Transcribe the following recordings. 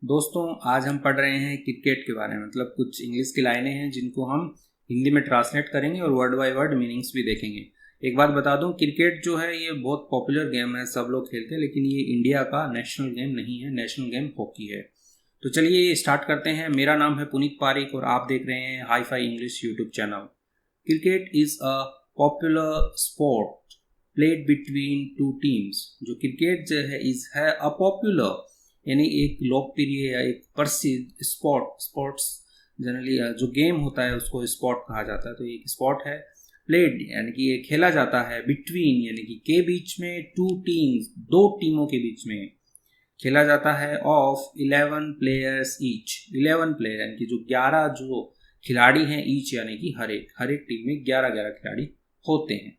दोस्तों आज हम पढ़ रहे हैं क्रिकेट के बारे में। मतलब कुछ इंग्लिश की लाइनें हैं जिनको हम हिंदी में ट्रांसलेट करेंगे और वर्ड बाय वर्ड मीनिंग्स भी देखेंगे। एक बात बता दूं, क्रिकेट जो है ये बहुत पॉपुलर गेम है, सब लोग खेलते हैं, लेकिन ये इंडिया का नेशनल गेम नहीं है। नेशनल गेम हॉकी है। तो चलिए स्टार्ट करते हैं। मेरा नाम है पुनीत पारिक और आप देख रहे हैं hi fi English YouTube channel. Cricket is a popular sport played between two teams. जो क्रिकेट जो है इज है अ पॉपुलर यानी एक लोकप्रिय या एक प्रसिद्ध स्पोर्ट्स जनरली जो गेम होता है उसको स्पोर्ट कहा जाता है। तो एक स्पोर्ट है। प्लेड यानी कि ये खेला जाता है बिटवीन यानी कि के बीच में, टू टीम्स दो टीमों के बीच में खेला जाता है, ऑफ 11 प्लेयर्स ईच। 11 प्लेयर यानी कि जो 11 जो खिलाड़ी हैं ईच यानी कि हर एक टीम में 11-11 खिलाड़ी होते हैं।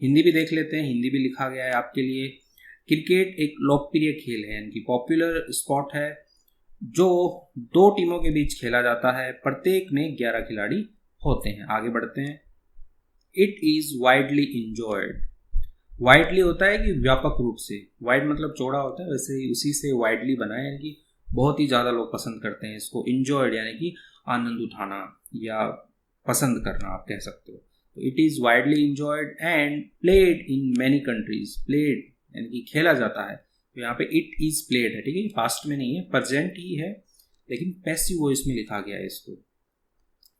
हिंदी भी देख लेते हैं, हिंदी भी लिखा गया है आपके लिए। क्रिकेट एक लोकप्रिय खेल है यानी कि पॉपुलर स्पोर्ट है जो दो टीमों के बीच खेला जाता है, प्रत्येक में 11 खिलाड़ी होते हैं। आगे बढ़ते हैं। It is widely enjoyed. Widely होता है कि व्यापक रूप से, वाइड मतलब चौड़ा होता है, वैसे ही उसी से वाइडली बना है यानी कि बहुत ही ज़्यादा लोग पसंद करते हैं इसको। इंजॉयड यानी कि आनंद उठाना या पसंद करना आप कह सकते हो। तो it is widely enjoyed and played in many countries. Played यानी कि खेला जाता है। तो यहाँ पे इट इज प्लेड है, ठीक है, पास्ट में नहीं है, प्रेजेंट ही है, लेकिन पैसिव वॉइस में लिखा गया है इसको।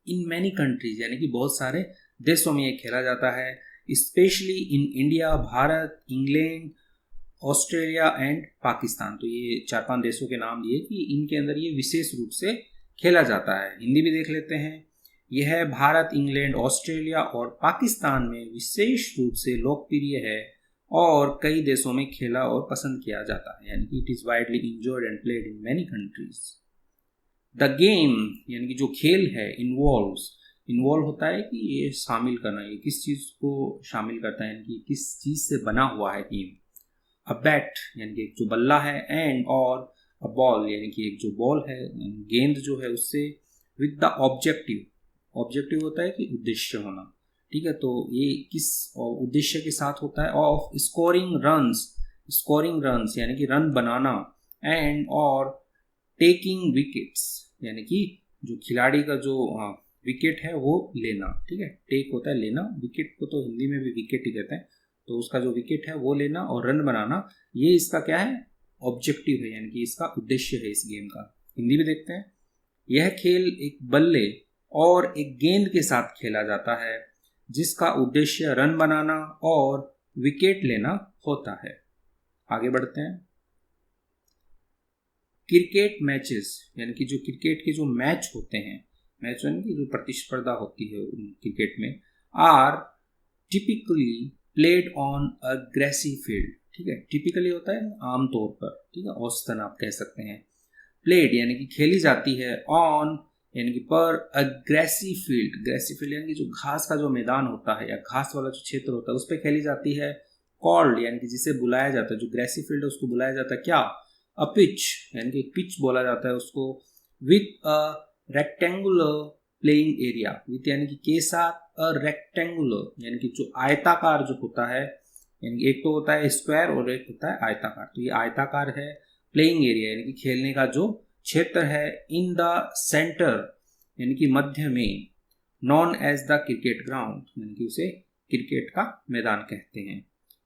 इन मैनी कंट्रीज यानी कि बहुत सारे देशों में ये खेला जाता है, specially in India, Bharat, England, Australia and Pakistan. तो ये 4-5 देशों के नाम दिए कि इनके अंदर ये विशेष रूप से खेला जाता है। हिंदी भी देख लेते हैं। यह है भारत, इंग्लैंड, ऑस्ट्रेलिया और पाकिस्तान में विशेष रूप से लोकप्रिय है और कई देशों में खेला और पसंद किया जाता है, यानी कि it is widely enjoyed and played in many countries. The game यानी कि जो खेल है, इन्वॉल्व होता है कि ये शामिल करना, ये किस चीज को शामिल करता है, यानी कि किस चीज से बना हुआ है गेम। अ बैट यानी कि एक जो बल्ला है, एंड और अ बॉल यानी कि एक जो बॉल है, गेंद जो है उससे, विद द ऑब्जेक्टिव होता है कि उद्देश्य होना, ठीक है। तो ये किस उद्देश्य के साथ होता है, ऑफ स्कोरिंग रन्स यानी कि रन बनाना, एंड और टेकिंग विकेट्स यानी कि जो खिलाड़ी का जो विकेट है वो लेना, ठीक है। टेक होता है लेना, विकेट को तो हिंदी में भी विकेट ही कहते हैं। तो उसका जो विकेट है वो लेना और रन बनाना, ये इसका क्या है, ऑब्जेक्टिव है, यानी कि इसका उद्देश्य है इस गेम का। हिंदी भी देखते हैं। यह खेल एक बल्ले और एक गेंद के साथ खेला जाता है जिसका उद्देश्य रन बनाना और विकेट लेना होता है। आगे बढ़ते हैं। क्रिकेट मैचेस यानी कि जो क्रिकेट के जो मैच होते हैं, मैच यानी कि जो प्रतिस्पर्धा होती है क्रिकेट में, are typically played on a grassy field, ठीक है। टिपिकली होता है आमतौर पर, ठीक है, औसतन आप कह सकते हैं। प्लेड यानी कि खेली जाती है, ऑन यानी कि पर अ ग्रेसी फील्ड यानी कि जो घास का जो मैदान होता है या घास वाला जो क्षेत्र होता है उस पर खेली जाती है। कॉल्ड यानी कि जिसे बुलाया जाता है, जो ग्रेसी फील्ड है उसको बुलाया जाता है क्या, अ पिच यानी कि पिच बोला जाता है उसको। With a rectangular playing area, with यानी कि के साथ, अ रेक्टेंगुलर यानी कि जो आयताकार जो होता है, यानी कि एक तो होता है स्क्वायर और एक होता है आयताकार। तो ये आयताकार है। प्लेइंग एरिया यानी कि खेलने का जो क्षेत्र है, इन द सेंटर यानी कि मध्य में, known as the cricket ground यानी कि उसे क्रिकेट का मैदान कहते हैं।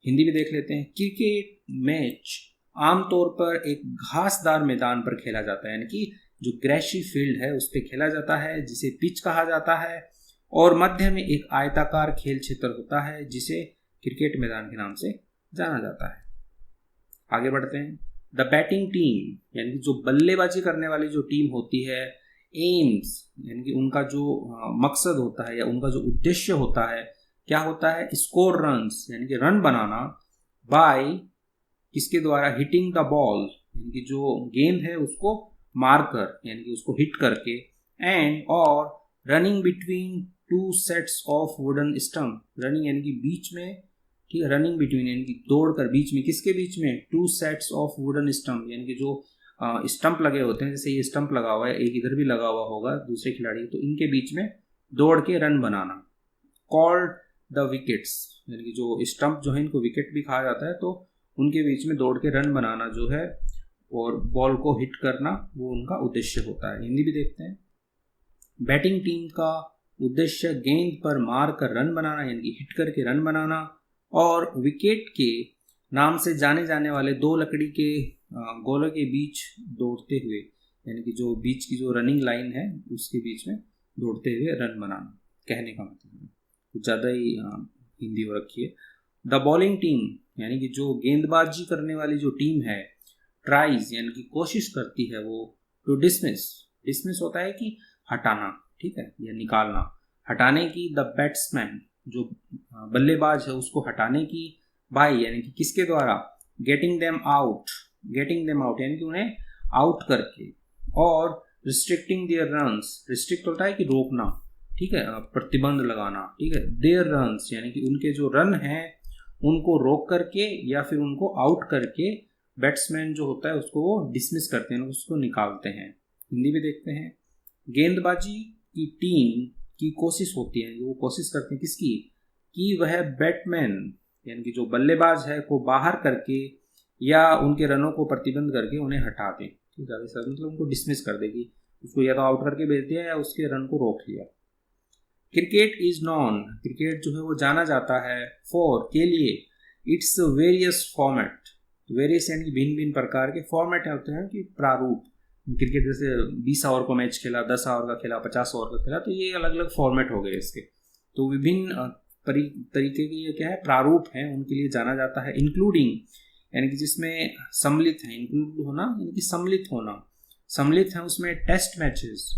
हिंदी भी देख लेते हैं। क्रिकेट मैच आमतौर पर एक घासदार मैदान पर खेला जाता है, यानी कि जो ग्रेसी फील्ड है उस पर खेला जाता है जिसे पिच कहा जाता है, और मध्य में एक आयताकार खेल क्षेत्र होता है जिसे क्रिकेट मैदान के नाम से जाना जाता है। आगे बढ़ते हैं। द बैटिंग टीम यानी कि जो बल्लेबाजी करने वाली जो टीम होती है, एम्स यानी कि उनका जो मकसद होता है या उनका जो उद्देश्य होता है, क्या होता है, स्कोर रन्स यानी कि रन बनाना, बाय किसके द्वारा, हिटिंग द बॉल यानी कि जो गेंद है उसको मारकर यानी कि उसको हिट करके, एंड और running between two sets of wooden stump, running यानी कि बीच में, ठीक है, रनिंग बिटवीन यानी कि दौड़कर बीच में, किसके बीच में, two sets of wooden stump यानी कि जो स्टंप लगे होते हैं, जैसे ये स्टंप लगा हुआ है, एक इधर भी लगा हुआ होगा दूसरे खिलाड़ी, तो इनके बीच में दौड़ के run banana. Called the wickets यानी कि जो स्टंप जो है इनको विकेट भी कहा जाता है, तो उनके बीच में दौड़ के रन बनाना जो है और बॉल को हिट करना वो उनका उद्देश्य होता है। हिंदी भी देखते हैं। बैटिंग टीम का उद्देश्य गेंद पर मार कर रन बनाना यानी कि हिट करके रन बनाना, और विकेट के नाम से जाने जाने वाले दो लकड़ी के गोलों के बीच दौड़ते हुए यानी कि जो बीच की जो रनिंग लाइन है उसके बीच में दौड़ते हुए रन बनाना, कहने का मतलब है। कुछ ज़्यादा ही हिंदी हो रखी है। द बॉलिंग टीम यानी कि जो गेंदबाजी करने वाली जो टीम है, ट्राइज यानी कि कोशिश करती है वो, टू डिसमिस होता है कि हटाना, ठीक है, या निकालना, हटाने की, द बैट्समैन जो बल्लेबाज है उसको हटाने की, बाय यानी कि किसके द्वारा, गेटिंग देम आउट यानी कि उन्हें आउट करके, और रिस्ट्रिक्टिंग देयर रन्स, रिस्ट्रिक्ट होता है कि रोकना, ठीक है, प्रतिबंध लगाना, ठीक है, देयर रन्स यानी कि उनके जो रन हैं उनको रोक करके या फिर उनको आउट करके बैट्समैन जो होता है उसको वो डिसमिस करते हैं, उसको निकालते हैं। हिंदी भी देखते हैं। गेंदबाजी की टीम की कोशिश होती है, वो कोशिश करते हैं किसकी, कि वह बैट्समैन यानी कि जो बल्लेबाज है को बाहर करके या उनके रनों को प्रतिबंध करके उन्हें हटा दें, ठीक है, मतलब उनको डिसमिस कर देगी, उसको या तो आउट करके भेज दिया या उसके रन को रोक लिया। क्रिकेट इज नॉन, क्रिकेट जो है वो जाना जाता है, फॉर के लिए, इट्स वेरियस फॉर्मेट, वेरियस यानी कि भिन्न भिन्न प्रकार के फॉर्मेट होते हैं कि प्रारूप। क्रिकेट जैसे 20 ओवर को मैच खेला, 10 ओवर का खेला, 50 ओवर का खेला, तो ये अलग अलग फॉर्मेट हो गए इसके। तो विभिन्न तरीके के ये क्या है, प्रारूप हैं, उनके लिए जाना जाता है। इंक्लूडिंग यानी कि जिसमें सम्मिलित है, इंक्लूड होना यानी कि सम्मिलित होना, सम्मिलित है उसमें टेस्ट मैचेस,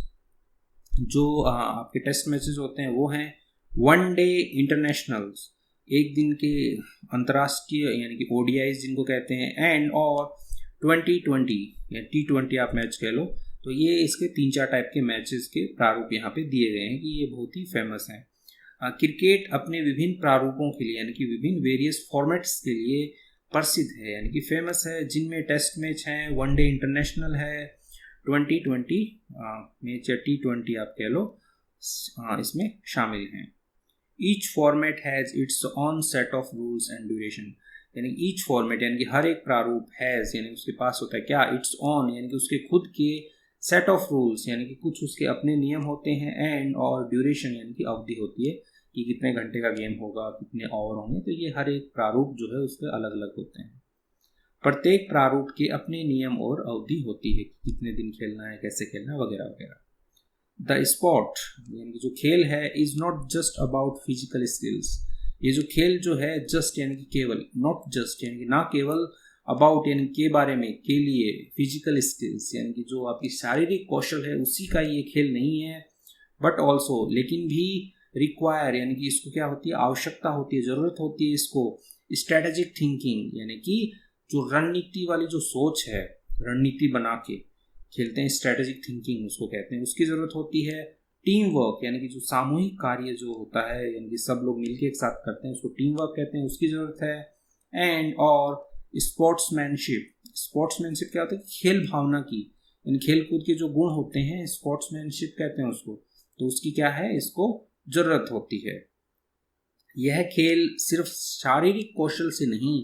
जो आपके टेस्ट मैचेस होते हैं वो हैं वनडे इंटरनेशनल्स, एक दिन के अंतर्राष्ट्रीय यानी कि ओडीआईज जिनको कहते हैं, एंड और 2020 या T20 आप मैच कह लो। तो ये इसके 3-4 टाइप के मैचेस के प्रारूप यहाँ पे दिए गए हैं कि ये बहुत ही फेमस हैं। क्रिकेट अपने विभिन्न प्रारूपों के लिए यानी कि विभिन्न वेरियस फॉर्मेट्स के लिए प्रसिद्ध है यानी कि फेमस है, जिनमें टेस्ट मैच हैं, वनडे इंटरनेशनल है, 2020 मैच या T20 आप कह लो, इसमें शामिल हैं। Each format has its on set of rules and duration, यानी ईच फॉर्मेट यानी कि हर एक प्रारूप हैज़ यानी उसके पास होता है क्या, इट्स ऑन यानी कि उसके खुद के सेट ऑफ रूल्स यानी कि कुछ उसके अपने नियम होते हैं, एंड और ड्यूरेशन यानी कि अवधि होती है कि कितने घंटे का गेम होगा, कितने ओवर होंगे। तो ये हर एक प्रारूप जो है उसके अलग अलग होते हैं। प्रत्येक प्रारूप के अपने नियम और अवधि होती है कि कितने दिन खेलना है, कैसे खेलना है, वगैरह वगैरह। द स्पोर्ट यानी कि जो खेल है, is not just about physical skills, ये जो खेल जो है जस्ट यानी कि केवल, नॉट जस्ट यानी कि ना केवल, अबाउट यानी के बारे में, के लिए, फिजिकल स्किल्स यानी कि जो आपकी शारीरिक कौशल है उसी का ये खेल नहीं है, बट ऑल्सो लेकिन भी, रिक्वायर यानी कि इसको क्या होती है, आवश्यकता होती है, ज़रूरत होती है इसको, स्ट्रेटेजिक थिंकिंग यानी कि जो रणनीति वाली जो सोच है, रणनीति बना के खेलते हैं, स्ट्रेटेजिक थिंकिंग उसको कहते हैं, उसकी ज़रूरत होती है। टीम वर्क यानी कि जो सामूहिक कार्य जो होता है यानी कि सब लोग मिलकर एक साथ करते हैं उसको टीम वर्क कहते हैं, उसकी ज़रूरत है। एंड और स्पोर्ट्समैनशिप, स्पोर्ट्समैनशिप क्या होता है, खेल भावना की, यानी खेल कूद के जो गुण होते हैं स्पोर्ट्समैनशिप कहते हैं उसको, तो उसकी क्या है, इसको ज़रूरत होती है। यह खेल सिर्फ शारीरिक कौशल से नहीं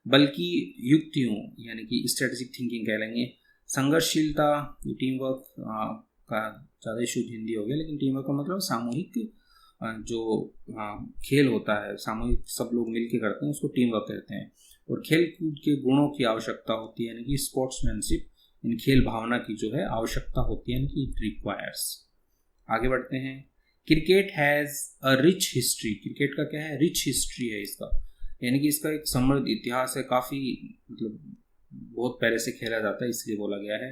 बल्कि युक्तियों यानी कि स्ट्रेटेजिक थिंकिंग कह लेंगे, संघर्षशीलता, टीम वर्क का ज़्यादा शुद्ध हिंदी हो गया, लेकिन टीम वर्क का मतलब सामूहिक जो खेल होता है, सामूहिक सब लोग मिलकर करते हैं उसको टीम वर्क कहते हैं। और खेल कूद के गुणों की आवश्यकता होती है यानी कि स्पोर्ट्समैनशिप, यानी खेल भावना की जो है आवश्यकता होती है यानी कि इट रिक्वायर्स। आगे बढ़ते हैं। Cricket has a rich history, cricket का क्या है, रिच हिस्ट्री है इसका, यानी कि इसका एक समृद्ध इतिहास है, काफ़ी मतलब बहुत पहले से खेला जाता है इसलिए बोला गया है।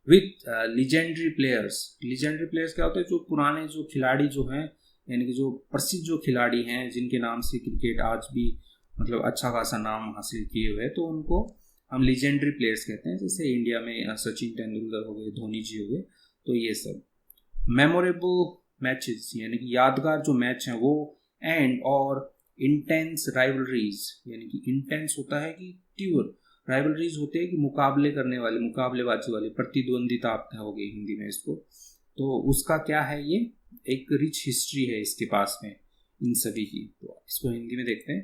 With legendary players, legendary players क्या होते हैं, जो पुराने जो खिलाड़ी जो हैं यानी कि जो प्रसिद्ध जो खिलाड़ी हैं जिनके नाम से क्रिकेट आज भी मतलब अच्छा खासा नाम हासिल किए हुए, तो उनको हम लीजेंडरी प्लेयर्स कहते हैं। जैसे इंडिया में सचिन तेंदुलकर हो गए, धोनी जी हो गए, तो ये सब। मेमोरेबल मैचेस यानी कि यादगार जो मैच हैं वो, एंड और इंटेंस राइवलरीज यानी कि इंटेंस होता है कि तीव्र, राइवलरीज होते हैं कि मुकाबले करने वाले, मुकाबलेबाजी वाले, प्रतिद्वंदिता आप कहोगे हिंदी में इसको, तो उसका क्या है, ये एक रिच हिस्ट्री है इसके पास में इन सभी की। तो इसको हिंदी में देखते हैं।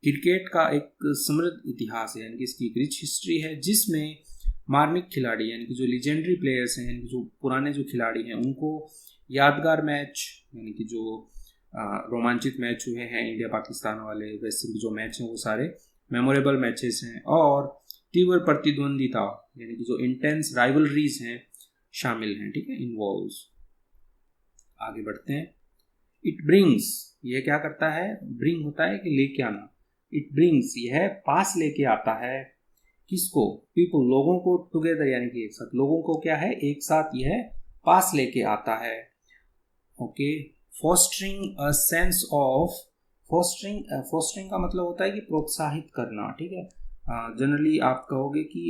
क्रिकेट का एक समृद्ध इतिहास है यानी कि इसकी एक रिच हिस्ट्री है जिसमें मार्मिक खिलाड़ी यानी कि जो लीजेंडरी प्लेयर्स हैं, यानी कि जो पुराने जो खिलाड़ी हैं उनको यादगार मैच यानी कि जो रोमांचित मैच हुए हैं इंडिया पाकिस्तान वाले, वैसे भी जो मैच हैं वो सारे मेमोरेबल मैचेस हैं। और तीव्र प्रतिद्वंदिता यानी कि जो इंटेंस राइवलरीज हैं शामिल हैं, ठीक है, इन्वॉल्व्स। आगे बढ़ते हैं। इट ब्रिंग्स, ये क्या करता है, ब्रिंग होता है कि लेके आना। इट ब्रिंग्स, यह पास लेके आता है, किसको, पीपल, लोगों को, टुगेदर यानी कि एक साथ, लोगों को क्या है, एक साथ यह पास लेके आता है। Okay, fostering a sense of, fostering का मतलब होता है कि प्रोत्साहित करना, ठीक है। जनरली आप कहोगे कि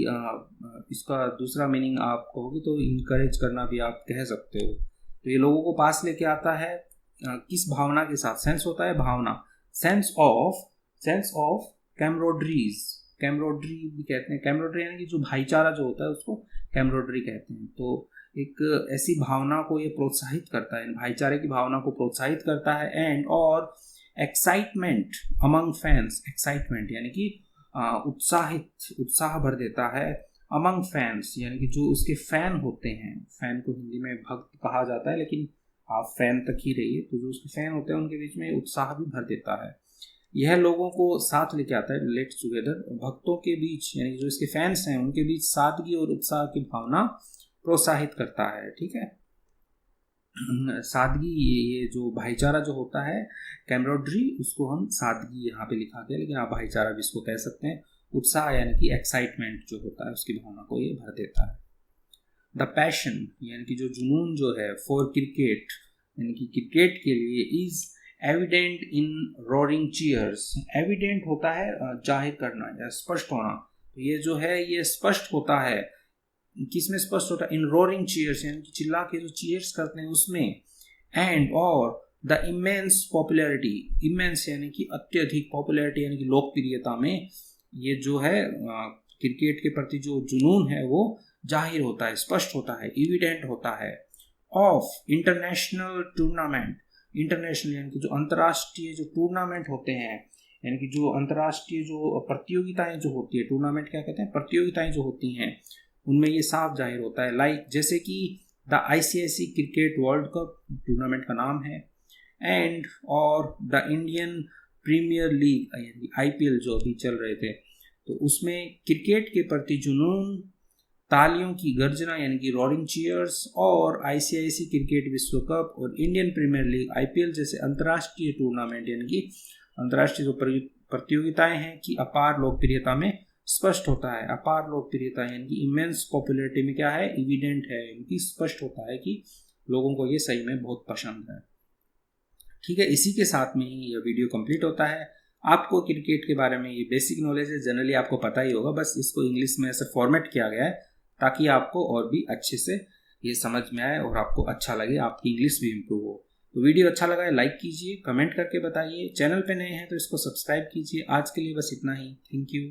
इसका दूसरा मीनिंग आप कहोगे तो इनकरेज करना भी आप कह सकते हो। तो ये लोगों को पास लेके आता है किस भावना के साथ, सेंस होता है भावना, सेंस ऑफ कैमरोड्रीज, कैमरोड्री भी कहते हैं, कैमरोड्री यानी कि जो भाईचारा जो होता है उसको कैमरोड्री कहते हैं। तो एक ऐसी भावना को ये प्रोत्साहित करता है, भाईचारे की भावना को प्रोत्साहित करता है। एंड और एक्साइटमेंट अमंग फैंस, एक्साइटमेंट यानी कि उत्साह भर देता है। अमंग फैंस यानी कि जो उसके फैन होते हैं, फैन को हिंदी में भक्त कहा जाता है, लेकिन आप फैन तक ही रहिए, तो जो उसके फैन होते हैं उनके बीच में उत्साह भी भर देता है। यह लोगों को साथ लेके आता है, लेट्स टुगेदर, भक्तों के बीच यानी कि जो इसके फैंस हैं उनके बीच सादगी और उत्साह की भावना प्रोत्साहित करता है, ठीक है। सादगी, ये जो भाईचारा जो होता है कैमरोड्री, उसको हम सादगी यहाँ पे लिखा गया, लेकिन आप भाईचारा भी इसको कह सकते हैं। उत्साह यानी कि एक्साइटमेंट जो होता है उसकी भावना को ये भर देता है। द पैशन यानी कि जो जुनून जो है, फॉर क्रिकेट यानी कि क्रिकेट के लिए, is evident in roaring cheers, evident होता है जाहिर करना या स्पष्ट होना, तो ये जो है ये स्पष्ट होता है, किसमें स्पष्ट होता है, इन रोरिंग चीयर्स यानी कि चिल्ला के जो चीयर्स करते हैं उसमें। एंड और द इमेंस पॉपुलैरिटी, इमेंस यानी कि अत्यधिक, पॉपुलैरिटी यानी कि लोकप्रियता में, ये जो है क्रिकेट के प्रति जो जुनून है वो जाहिर होता है, स्पष्ट होता है, एविडेंट होता है। ऑफ इंटरनेशनल टूर्नामेंट, इंटरनेशनल यानी कि जो अंतर्राष्ट्रीय जो टूर्नामेंट होते हैं, यानी कि जो अंतर्राष्ट्रीय जो प्रतियोगिताएं जो होती है, टूर्नामेंट क्या कहते हैं, प्रतियोगिताएं जो होती हैं, उनमें ये साफ जाहिर होता है। लाइक जैसे कि the ICIC cricket world cup tournament का नाम है, एंड और द इंडियन प्रीमियर लीग यानी IPL जो अभी चल रहे थे, तो उसमें क्रिकेट के प्रति जुनून, तालियों की गर्जना यानी कि रोरिंग चीयर्स, और ICIC क्रिकेट विश्व कप और इंडियन प्रीमियर लीग IPL जैसे अंतर्राष्ट्रीय टूर्नामेंट यानी कि अंतर्राष्ट्रीय जो प्रतियोगिताएं हैं की अपार लोकप्रियता में स्पष्ट होता है। अपार लोकप्रियता यानी कि इमेंस पॉपुलैरिटी में क्या है, एविडेंट है, इनकी स्पष्ट होता है कि लोगों को ये सही में बहुत पसंद है, ठीक है। इसी के साथ में ही यह वीडियो कंप्लीट होता है। आपको क्रिकेट के बारे में ये बेसिक नॉलेज है, जनरली आपको पता ही होगा, बस इसको इंग्लिश में ऐसे फॉर्मेट किया गया है ताकि आपको और भी अच्छे से ये समझ में आए और आपको अच्छा लगे, आपकी इंग्लिश भी इम्प्रूव हो। तो वीडियो अच्छा लगा है लाइक कीजिए, कमेंट करके बताइए, चैनल पे नए हैं तो इसको सब्सक्राइब कीजिए। आज के लिए बस इतना ही, थैंक यू।